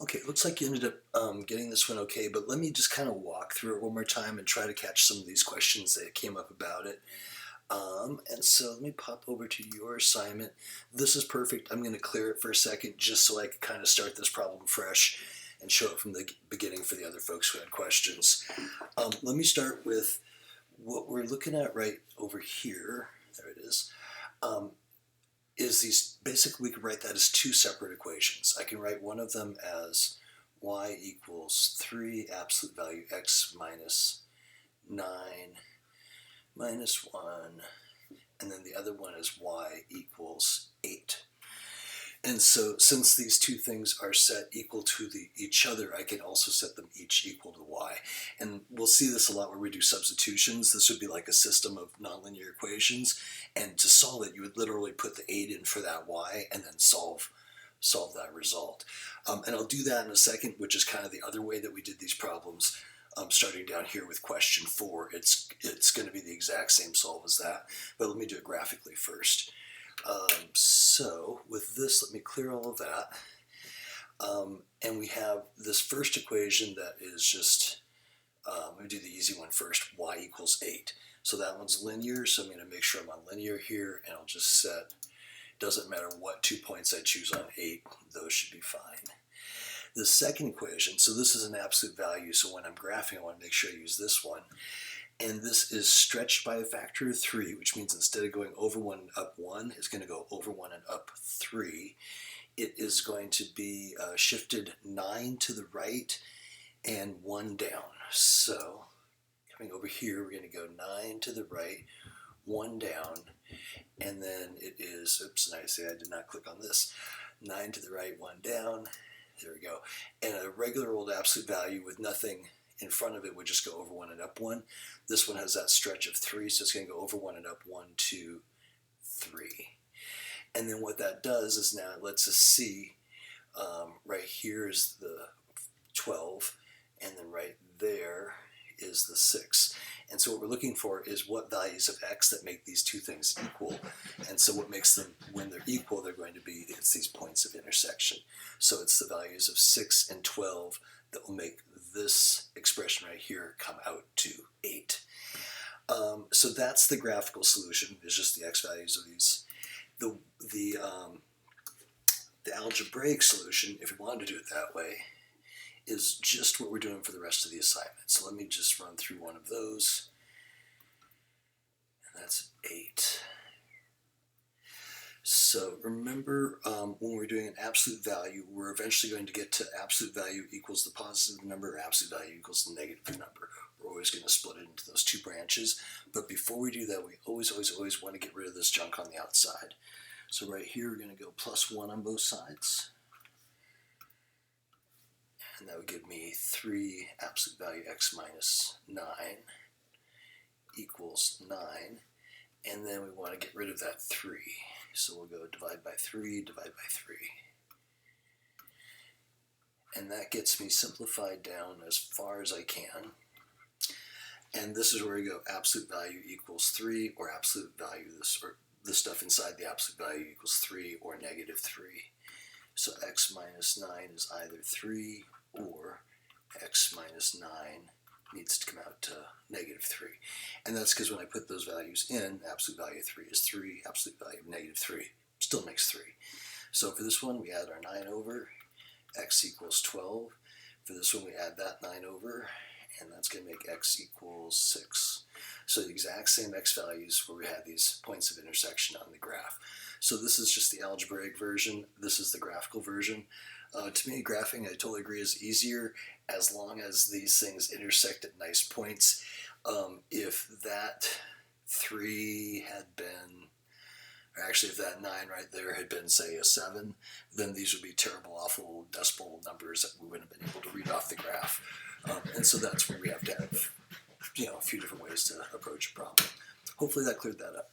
Okay, it looks like you ended up getting this one okay, but let me just kind of walk through it one more time and try to catch some of these questions that came up about it. And so let me pop over to your assignment. This is perfect. I'm going to clear it for a second just so I can kind of start this problem fresh and show it from the beginning for the other folks who had questions. Let me start with what we're looking at right over here. There it is these, basically we can write that as two separate equations. I can write one of them as y equals 3 absolute value x minus 9 minus 1, and then the other one is y equals 8. And so since these two things are set equal to each other, I can also set them each equal to y. And we'll see this a lot where we do substitutions. This would be like a system of nonlinear equations. And to solve it, you would literally put the 8 in for that y and then solve that result. And I'll do that in a second, which is kind of the other way that we did these problems. Starting down here with question 4, it's going to be the exact same solve as that. But let me do it graphically first. So with this, let me clear all of that. And we have this first equation that is just, let me do the easy one first, y equals 8. So that one's linear, so I'm going to make sure I'm on linear here, and I'll just set, doesn't matter what 2 points I choose on 8, those should be fine. The second equation, so this is an absolute value, so when I'm graphing, I want to make sure I use this one. And this is stretched by a factor of 3, which means instead of going over 1 and up 1, it's going to go over 1 and up 3. It is going to be shifted 9 to the right and 1 down. So coming over here, we're going to go 9 to the right, 1 down, and then it is, oops, I say I did not click on this, 9 to the right, 1 down, there we go. And a regular old absolute value with nothing in front of it would just go over 1 and up 1. This one has that stretch of 3, so it's going to go over 1 and up 1, 2, 3. And then what that does is now it lets us see right here is the 12, and then right there is the 6. And so what we're looking for is what values of x that make these two things equal. And so what makes them, when they're equal, they're going to be, it's these points of intersection. So it's the values of 6 and 12 that will make this expression right here come out to 8. So that's the graphical solution, is just the x values of these. The algebraic solution, if we wanted to do it that way, is just what we're doing for the rest of the assignment. So let me just run through one of those. And that's 8. So remember, when we're doing an absolute value, we're eventually going to get to absolute value equals the positive number, absolute value equals the negative number. We're always going to split it into those two branches. But before we do that, we always want to get rid of this junk on the outside. So right here, we're going to go plus 1 on both sides. And that would give me 3 absolute value x minus 9 equals 9. And then we want to get rid of that 3. So we'll go divide by 3, divide by 3. And that gets me simplified down as far as I can. And this is where we go absolute value equals 3, or absolute value, this stuff inside the absolute value equals 3, or negative 3. So x minus 9 is either 3 or x minus 9 needs to come out to negative 3. And that's because when I put those values in, absolute value of 3 is 3, absolute value of negative 3 still makes 3. So for this one, we add our 9 over, x equals 12. For this one, we add that 9 over, and that's going to make x equals 6. So the exact same x values where we have these points of intersection on the graph. So this is just the algebraic version. This is the graphical version. To me, graphing, I totally agree, is easier as long as these things intersect at nice points. If that 3 had been, or actually if that 9 right there had been, say, a 7, then these would be terrible, awful decimal numbers that we wouldn't have been able to read off the graph. And so that's where we have to have, a few different ways to approach a problem. Hopefully that cleared that up.